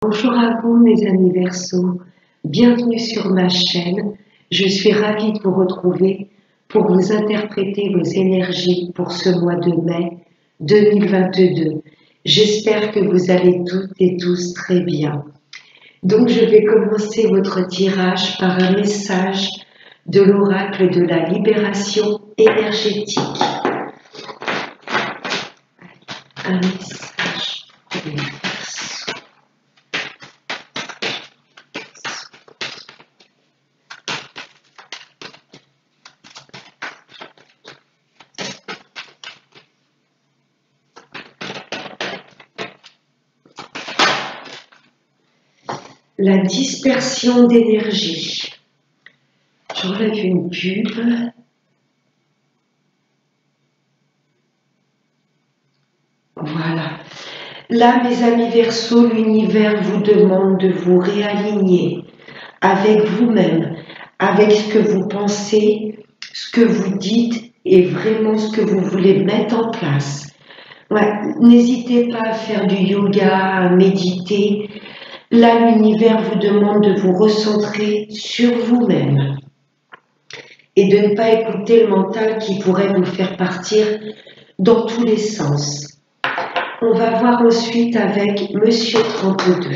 Bonjour à vous mes amis Verseaux, bienvenue sur ma chaîne. Je suis ravie de vous retrouver pour vous interpréter vos énergies pour ce mois de mai 2022. J'espère que vous allez toutes et tous très bien. Donc je vais commencer votre tirage par un message de l'oracle de la libération énergétique. Un message pour les Verseaux. La dispersion d'énergie. J'enlève une pub. Voilà. Là, mes amis Verseaux, l'univers vous demande de vous réaligner avec vous-même, avec ce que vous pensez, ce que vous dites et vraiment ce que vous voulez mettre en place. Ouais, n'hésitez pas à faire du yoga, à méditer. Là, l'univers vous demande de vous recentrer sur vous-même et de ne pas écouter le mental qui pourrait vous faire partir dans tous les sens. On va voir ensuite avec Monsieur 32.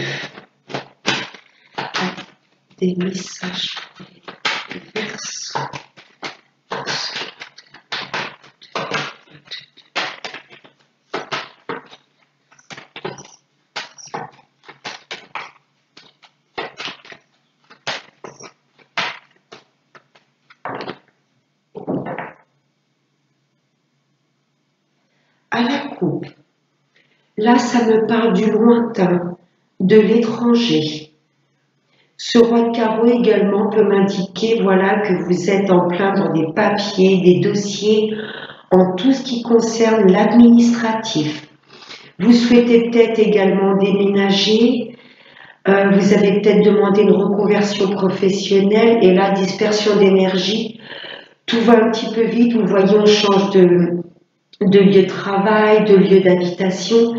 Des messages pour les Verseaux. À la coupe. Là, ça me parle du lointain, de l'étranger. Ce roi de carreau également peut m'indiquer, voilà, que vous êtes en plein dans des papiers, des dossiers, en tout ce qui concerne l'administratif. Vous souhaitez peut-être également déménager, vous avez peut-être demandé une reconversion professionnelle et la dispersion d'énergie, tout va un petit peu vite, vous voyez, on change de lieu de travail, de lieu d'habitation.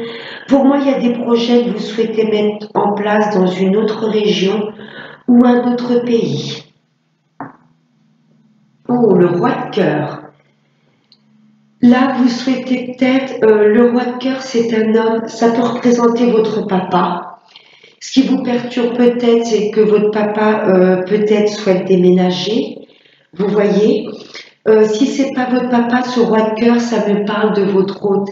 Pour moi, il y a des projets que vous souhaitez mettre en place dans une autre région ou un autre pays. Oh, le roi de cœur. Là, vous souhaitez peut-être, le roi de cœur, c'est un homme, ça peut représenter votre papa. Ce qui vous perturbe peut-être, c'est que votre papa peut-être souhaite déménager. Vous voyez, si c'est pas votre papa, ce roi de cœur, ça me parle de votre hôte.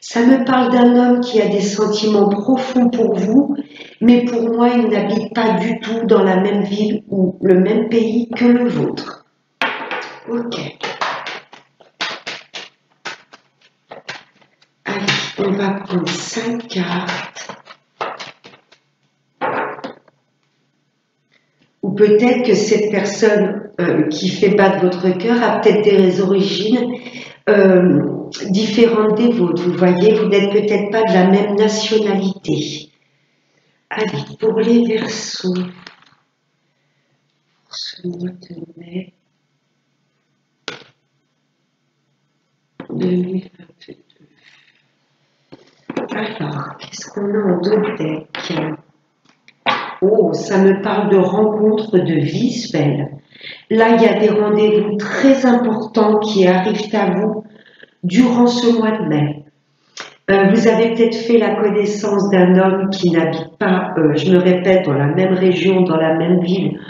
Ça me parle d'un homme qui a des sentiments profonds pour vous, mais pour moi, il n'habite pas du tout dans la même ville ou le même pays que le vôtre. Ok. Allez, on va prendre 5 cartes. Ou peut-être que cette personne qui fait battre votre cœur a peut-être des origines différentes des vôtres. Vous voyez, vous n'êtes peut-être pas de la même nationalité. Allez, pour les Verseaux, pour ce mois de mai 2022. Alors, qu'est-ce qu'on a en deux decks? Oh, ça me parle de rencontres de visuels. Là, il y a des rendez-vous très importants qui arrivent à vous durant ce mois de mai. Vous avez peut-être fait la connaissance d'un homme qui n'habite pas, je me répète, dans la même région, dans la même ville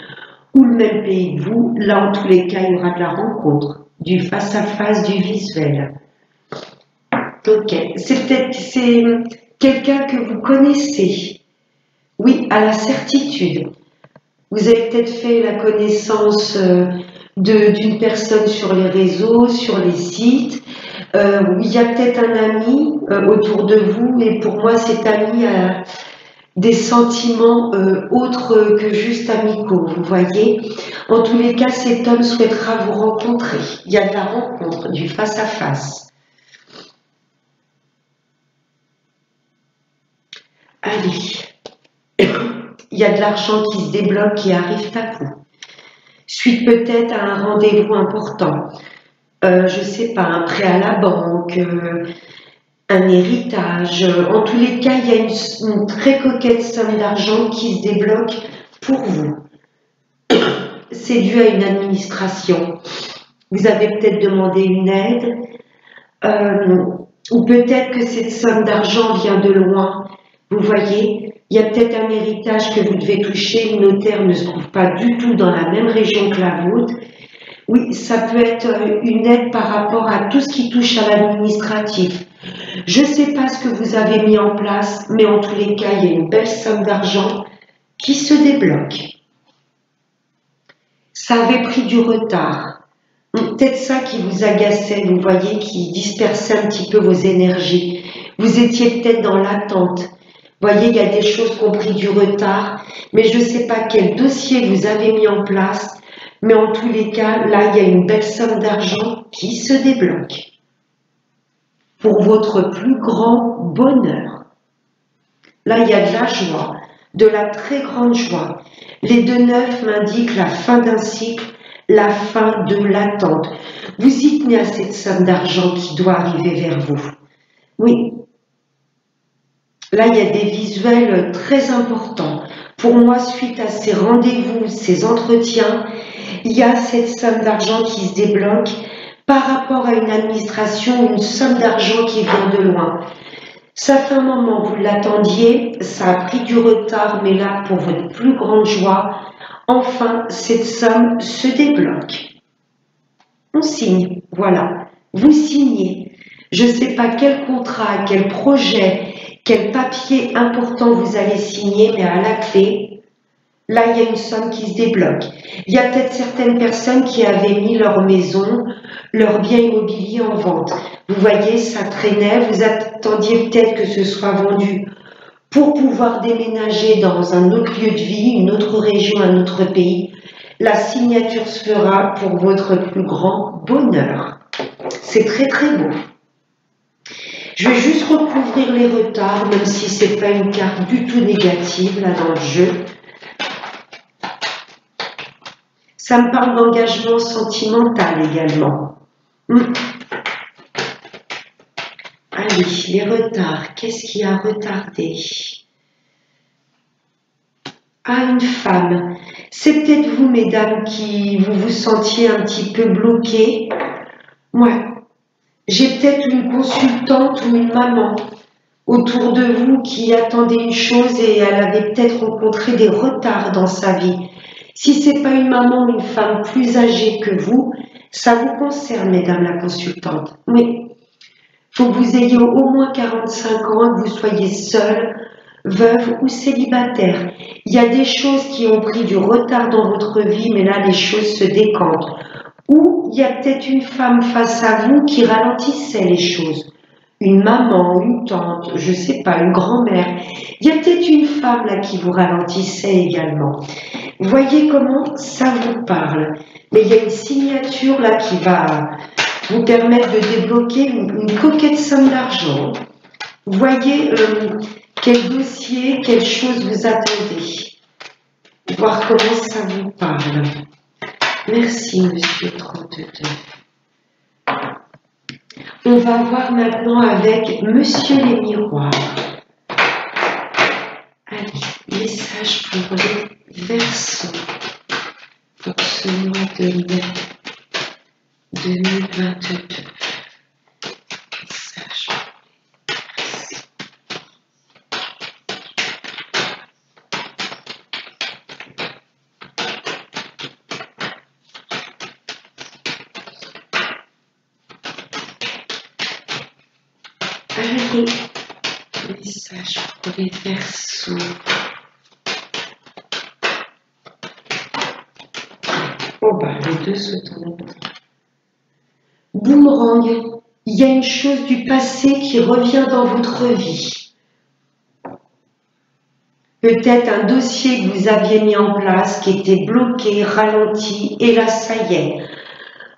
ou le même pays que vous. Là, en tous les cas, il y aura de la rencontre, du face-à-face, du visuel. Ok, c'est quelqu'un que vous connaissez. Oui, à la certitude. Vous avez peut-être fait la connaissance d'une personne sur les réseaux, sur les sites. Il y a peut-être un ami autour de vous, mais pour moi, cet ami a des sentiments autres que juste amicaux, vous voyez. En tous les cas, cet homme souhaitera vous rencontrer. Il y a de la rencontre, du face-à-face. Allez. Il y a de l'argent qui se débloque, qui arrive à vous. Suite peut-être à un rendez-vous important. Je ne sais pas, un prêt à la banque, un héritage. En tous les cas, il y a une très coquette somme d'argent qui se débloque pour vous. C'est dû à une administration. Vous avez peut-être demandé une aide, ou peut-être que cette somme d'argent vient de loin. Vous voyez, il y a peut-être un héritage que vous devez toucher. Le notaire ne se trouve pas du tout dans la même région que la vôtre. Oui, ça peut être une aide par rapport à tout ce qui touche à l'administratif. Je ne sais pas ce que vous avez mis en place, mais en tous les cas, il y a une belle somme d'argent qui se débloque. Ça avait pris du retard. Peut-être ça qui vous agaçait, vous voyez, qui dispersait un petit peu vos énergies. Vous étiez peut-être dans l'attente. Vous voyez, il y a des choses qui ont pris du retard, mais je ne sais pas quel dossier vous avez mis en place, mais en tous les cas, là, il y a une belle somme d'argent qui se débloque pour votre plus grand bonheur. Là, il y a de la joie, de la très grande joie. Les 2-9 m'indiquent la fin d'un cycle, la fin de l'attente. Vous y tenez à cette somme d'argent qui doit arriver vers vous. Oui. Là, il y a des visuels très importants. Pour moi, suite à ces rendez-vous, ces entretiens, il y a cette somme d'argent qui se débloque par rapport à une administration, une somme d'argent qui vient de loin. Ça fait un moment, vous l'attendiez, ça a pris du retard, mais là, pour votre plus grande joie, enfin, cette somme se débloque. On signe, voilà. Vous signez. Je ne sais pas quel contrat, quel projet, quel papier important vous allez signer, mais à la clé, là, il y a une somme qui se débloque. Il y a peut-être certaines personnes qui avaient mis leur maison, leur bien immobilier en vente. Vous voyez, ça traînait, vous attendiez peut-être que ce soit vendu pour pouvoir déménager dans un autre lieu de vie, une autre région, un autre pays. La signature se fera pour votre plus grand bonheur. C'est très très beau. Je vais juste recouvrir les retards, même si ce n'est pas une carte du tout négative là dans le jeu. Ça me parle d'engagement sentimental également. Allez, les retards. Qu'est-ce qui a retardé? Ah, une femme. C'est peut-être vous, mesdames, qui vous sentiez un petit peu bloquées. Ouais. J'ai peut-être une consultante ou une maman autour de vous qui attendait une chose et elle avait peut-être rencontré des retards dans sa vie. Si ce n'est pas une maman ou une femme plus âgée que vous, ça vous concerne, mesdames la consultante. Oui. Il faut que vous ayez au moins 45 ans, que vous soyez seule, veuve ou célibataire. Il y a des choses qui ont pris du retard dans votre vie, mais là, les choses se décantent. Ou il y a peut-être une femme face à vous qui ralentissait les choses. Une maman, une tante, je ne sais pas, une grand-mère. Il y a peut-être une femme là qui vous ralentissait également. Vous voyez comment ça vous parle. Mais il y a une signature là qui va vous permettre de débloquer une coquette somme d'argent. Vous voyez quel dossier, quelle chose vous attendez. Voir comment ça vous parle. Merci, monsieur 32. On va voir maintenant avec monsieur les miroirs. Allez, message pour les Verseaux pour ce mois de mai 2022. Message Allez, message pour les Verseaux. Oh bah, les deux se trompent. Boomerang, il y a une chose du passé qui revient dans votre vie. Peut-être un dossier que vous aviez mis en place qui était bloqué, ralenti, et là, ça y est.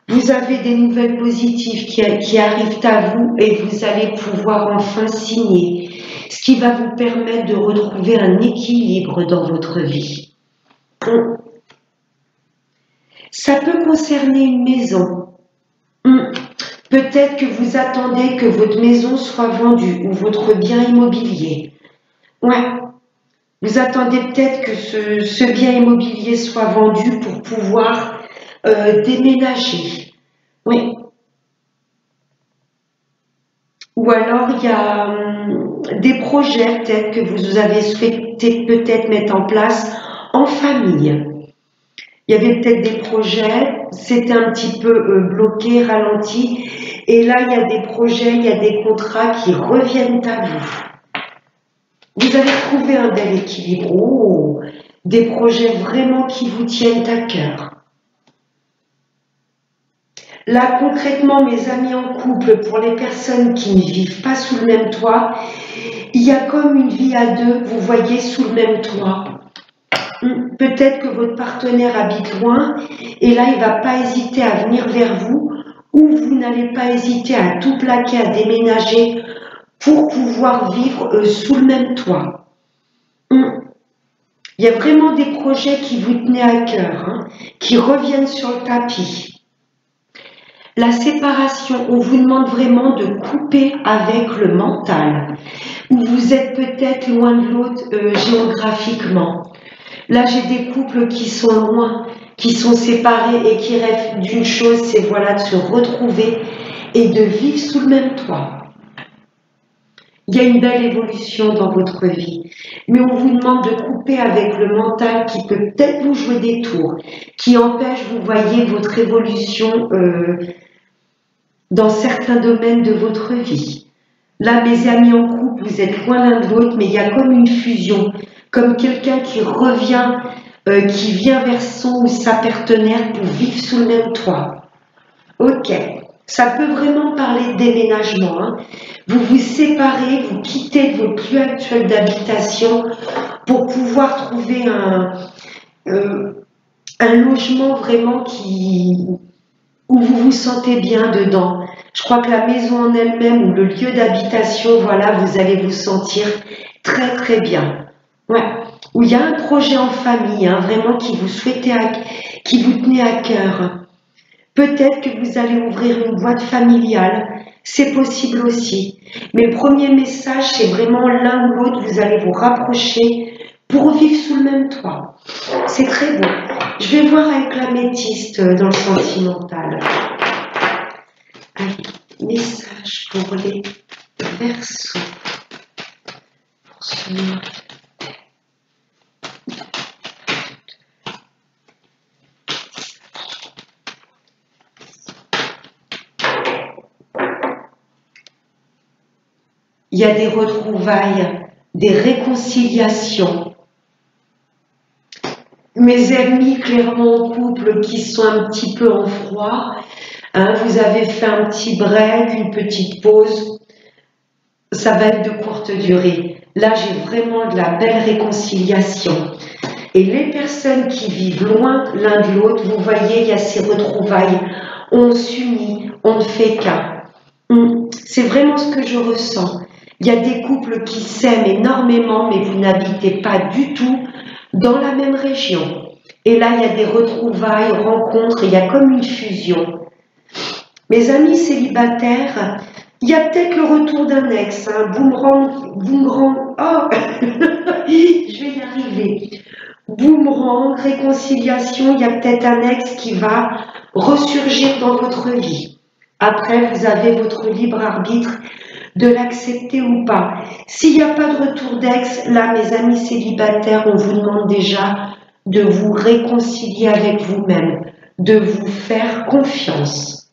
Vous avez des nouvelles positives qui arrivent à vous et vous allez pouvoir enfin signer, ce qui va vous permettre de retrouver un équilibre dans votre vie. Ça peut concerner une maison. Peut-être que vous attendez que votre maison soit vendue ou votre bien immobilier. Ouais, vous attendez peut-être que ce bien immobilier soit vendu pour pouvoir déménager. Oui. Ou alors il y a des projets peut-être que vous avez souhaité peut-être mettre en place en famille. Il y avait peut-être des projets, c'était un petit peu bloqué, ralenti, et là il y a des projets, il y a des contrats qui reviennent à vous. Vous avez trouvé un bel équilibre, oh, des projets vraiment qui vous tiennent à cœur. Là, concrètement, mes amis en couple, pour les personnes qui ne vivent pas sous le même toit, il y a comme une vie à deux, vous voyez, sous le même toit. Peut-être que votre partenaire habite loin et là, il ne va pas hésiter à venir vers vous ou vous n'allez pas hésiter à tout plaquer, à déménager pour pouvoir vivre sous le même toit. Il y a vraiment des projets qui vous tenaient à cœur, qui reviennent sur le tapis. La séparation, on vous demande vraiment de couper avec le mental, où vous êtes peut-être loin de l'autre géographiquement. Là, j'ai des couples qui sont loin, qui sont séparés et qui rêvent d'une chose, c'est voilà de se retrouver et de vivre sous le même toit. Il y a une belle évolution dans votre vie, mais on vous demande de couper avec le mental qui peut peut-être vous jouer des tours, qui empêche, vous voyez, votre évolution dans certains domaines de votre vie. Là, mes amis en couple, vous êtes loin l'un de l'autre, mais il y a comme une fusion, comme quelqu'un qui revient, qui vient vers son ou sa partenaire pour vivre sous le même toit. Ok, ça peut vraiment parler de déménagement. Vous vous séparez, vous quittez votre lieu actuel d'habitation pour pouvoir trouver un logement vraiment où vous vous sentez bien dedans. Je crois que la maison en elle-même ou le lieu d'habitation, voilà, vous allez vous sentir très très bien. Ouais. Où il y a un projet en famille, vraiment qui vous tenait à cœur. Peut-être que vous allez ouvrir une boîte familiale, c'est possible aussi. Mais le premier message, c'est vraiment l'un ou l'autre, vous allez vous rapprocher pour vivre sous le même toit. C'est très beau. Je vais voir avec l'améthyste dans le sentimental. Allez, message pour les Verseaux. Pour ce mois. Il y a des retrouvailles, des réconciliations. Mes amis clairement en couple qui sont un petit peu en froid, vous avez fait un petit break, une petite pause, ça va être de courte durée. Là, j'ai vraiment de la belle réconciliation. Et les personnes qui vivent loin l'un de l'autre, vous voyez, il y a ces retrouvailles. On s'unit, on ne fait qu'un. C'est vraiment ce que je ressens. Il y a des couples qui s'aiment énormément, mais vous n'habitez pas du tout dans la même région. Et là, il y a des retrouvailles, rencontres, il y a comme une fusion. Mes amis célibataires, il y a peut-être le retour d'un ex, boomerang, oh, je vais y arriver. Boomerang, réconciliation, il y a peut-être un ex qui va ressurgir dans votre vie. Après, vous avez votre libre arbitre de l'accepter ou pas. S'il n'y a pas de retour d'ex, là, mes amis célibataires, on vous demande déjà de vous réconcilier avec vous-même, de vous faire confiance.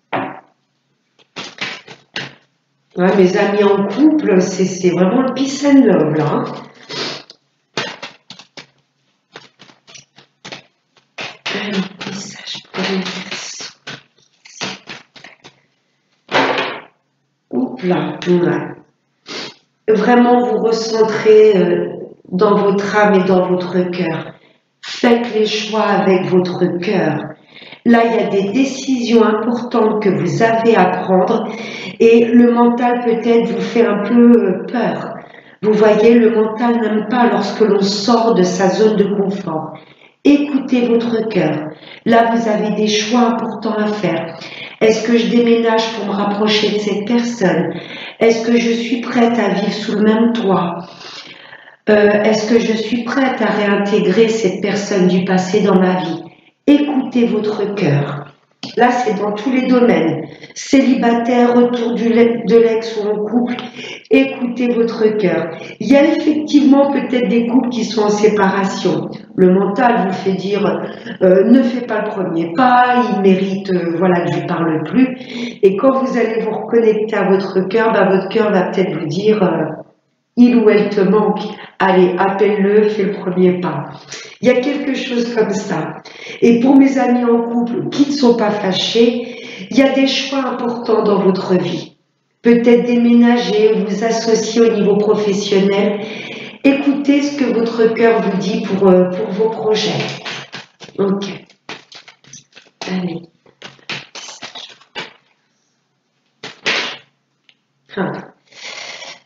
Ouais, mes amis en couple, c'est vraiment le peace and love, là. Un message pour les Verseaux. Oups là, ouais. Vraiment vous recentrez dans votre âme et dans votre cœur. Faites les choix avec votre cœur. Là, il y a des décisions importantes que vous avez à prendre et le mental peut-être vous fait un peu peur. Vous voyez, le mental n'aime pas lorsque l'on sort de sa zone de confort. Écoutez votre cœur. Là, vous avez des choix importants à faire. Est-ce que je déménage pour me rapprocher de cette personne? Est-ce que je suis prête à vivre sous le même toit? Est-ce que je suis prête à réintégrer cette personne du passé dans ma vie? Écoutez votre cœur. Là, c'est dans tous les domaines. Célibataire, retour de l'ex ou en couple, écoutez votre cœur. Il y a effectivement peut-être des couples qui sont en séparation. Le mental vous fait dire ne fais pas le premier pas, il mérite voilà, que je ne parle plus. Et quand vous allez vous reconnecter à votre cœur va peut-être vous dire il ou elle te manque, allez, appelle-le, fais le premier pas. Il y a quelque chose comme ça. Et pour mes amis en couple qui ne sont pas fâchés, il y a des choix importants dans votre vie. Peut-être déménager, vous associer au niveau professionnel. Écoutez ce que votre cœur vous dit pour vos projets. Ok. Allez.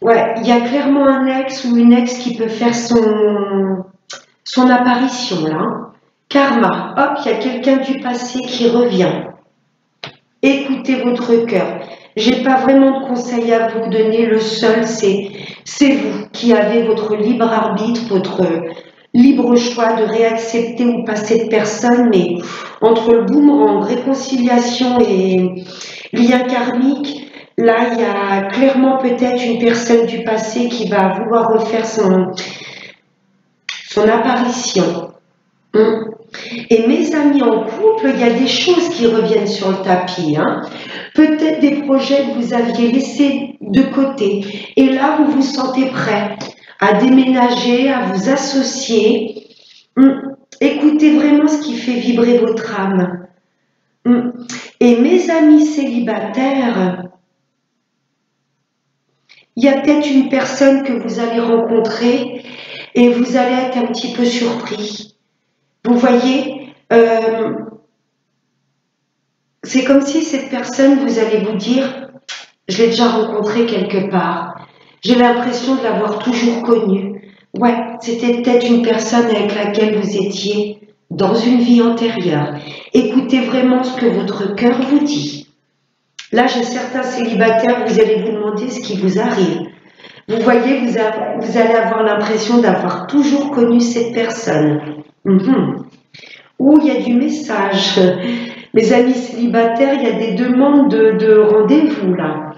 Ouais, il y a clairement un ex ou une ex qui peut faire son apparition là. Karma, hop, il y a quelqu'un du passé qui revient. Écoutez votre cœur. J'ai pas vraiment de conseils à vous donner. Le seul, c'est vous qui avez votre libre arbitre, votre libre choix de réaccepter ou pas cette personne. Mais entre le boomerang, réconciliation et lien karmique, là, il y a clairement peut-être une personne du passé qui va vouloir refaire son apparition. Et mes amis en couple, il y a des choses qui reviennent sur le tapis. Peut-être des projets que vous aviez laissés de côté. Et là, vous vous sentez prêt à déménager, à vous associer. Écoutez vraiment ce qui fait vibrer votre âme. Et mes amis célibataires, il y a peut-être une personne que vous allez rencontrer et vous allez être un petit peu surpris. Vous voyez, c'est comme si cette personne, vous allez vous dire, je l'ai déjà rencontrée quelque part. J'ai l'impression de l'avoir toujours connue. Ouais, c'était peut-être une personne avec laquelle vous étiez dans une vie antérieure. Écoutez vraiment ce que votre cœur vous dit. Là, j'ai certains célibataires, vous allez vous demander ce qui vous arrive. Vous voyez, vous allez avoir l'impression d'avoir toujours connu cette personne. Ou il y a du message. Mes amis célibataires, il y a des demandes de rendez-vous là.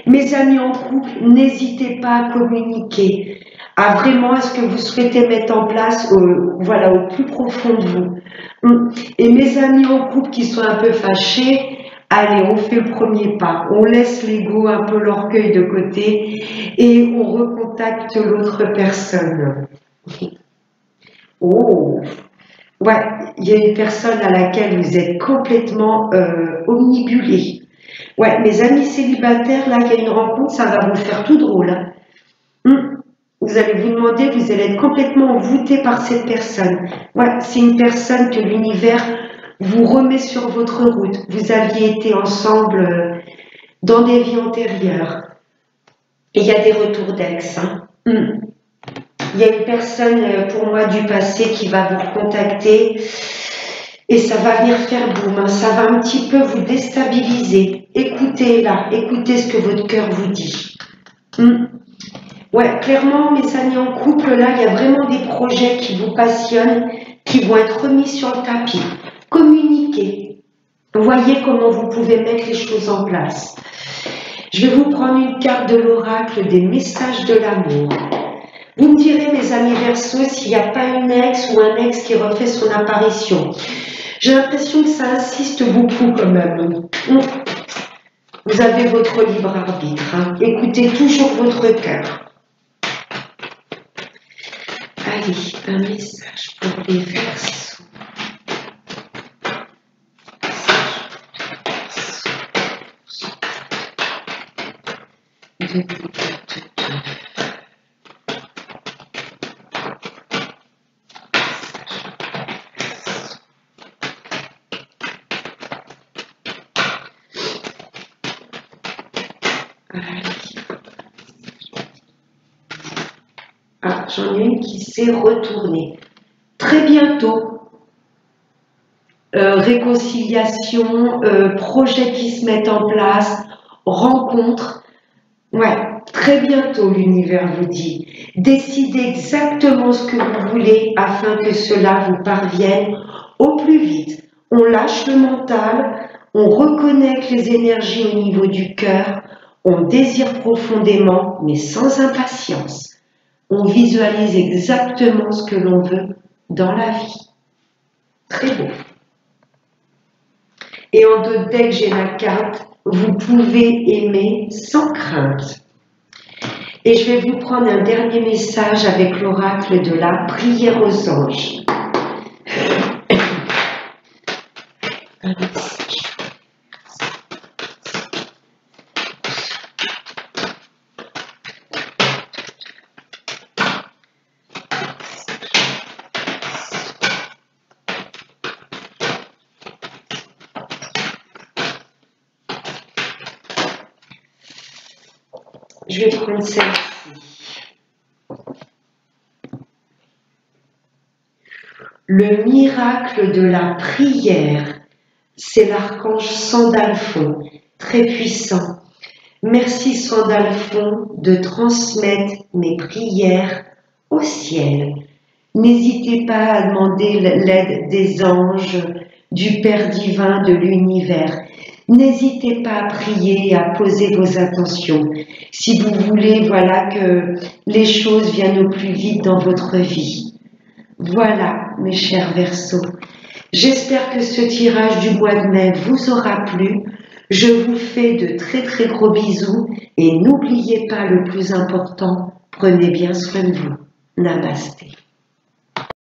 Mes amis en couple, n'hésitez pas à communiquer, à vraiment ce que vous souhaitez mettre en place voilà, au plus profond de vous. Et mes amis en couple qui sont un peu fâchés, allez, on fait le premier pas. On laisse l'ego, un peu l'orgueil de côté et on recontacte l'autre personne. Oh! Ouais, il y a une personne à laquelle vous êtes complètement omnibulé. Ouais, mes amis célibataires, là, il y a une rencontre, ça va vous faire tout drôle. Vous allez vous demander, vous allez être complètement envoûté par cette personne. Ouais, c'est une personne que l'univers vous remet sur votre route. Vous aviez été ensemble dans des vies antérieures. Et il y a des retours d'ex. Il y a une personne pour moi du passé qui va vous contacter et ça va venir faire boum, ça va un petit peu vous déstabiliser. Écoutez là, écoutez ce que votre cœur vous dit. Ouais, clairement, mes amis en couple, là, il y a vraiment des projets qui vous passionnent, qui vont être remis sur le tapis. Communiquez. Voyez comment vous pouvez mettre les choses en place. Je vais vous prendre une carte de l'oracle des messages de l'amour. Vous me direz, mes amis Verseaux, s'il n'y a pas une ex ou un ex qui refait son apparition. J'ai l'impression que ça insiste beaucoup quand même. Vous avez votre libre arbitre. Écoutez toujours votre cœur. Allez, un message pour les Verseaux. Ah, j'en ai une qui s'est retournée. Très bientôt, réconciliation, projets qui se mettent en place, rencontres. Ouais, très bientôt l'univers vous dit. Décidez exactement ce que vous voulez afin que cela vous parvienne au plus vite. On lâche le mental, on reconnecte les énergies au niveau du cœur, on désire profondément mais sans impatience. On visualise exactement ce que l'on veut dans la vie. Très beau. Et en deux decks, j'ai la carte « Vous pouvez aimer sans crainte ». Et je vais vous prendre un dernier message avec l'oracle de la prière aux anges. Je vais prendre celle-ci. Le miracle de la prière, c'est l'archange Sandalphon, très puissant. Merci Sandalphon de transmettre mes prières au ciel. N'hésitez pas à demander l'aide des anges, du Père divin de l'univers. N'hésitez pas à prier et à poser vos intentions. Si vous voulez, voilà, que les choses viennent au plus vite dans votre vie. Voilà, mes chers Verseaux. J'espère que ce tirage du mois de mai vous aura plu. Je vous fais de très très gros bisous et n'oubliez pas le plus important, prenez bien soin de vous. Namasté.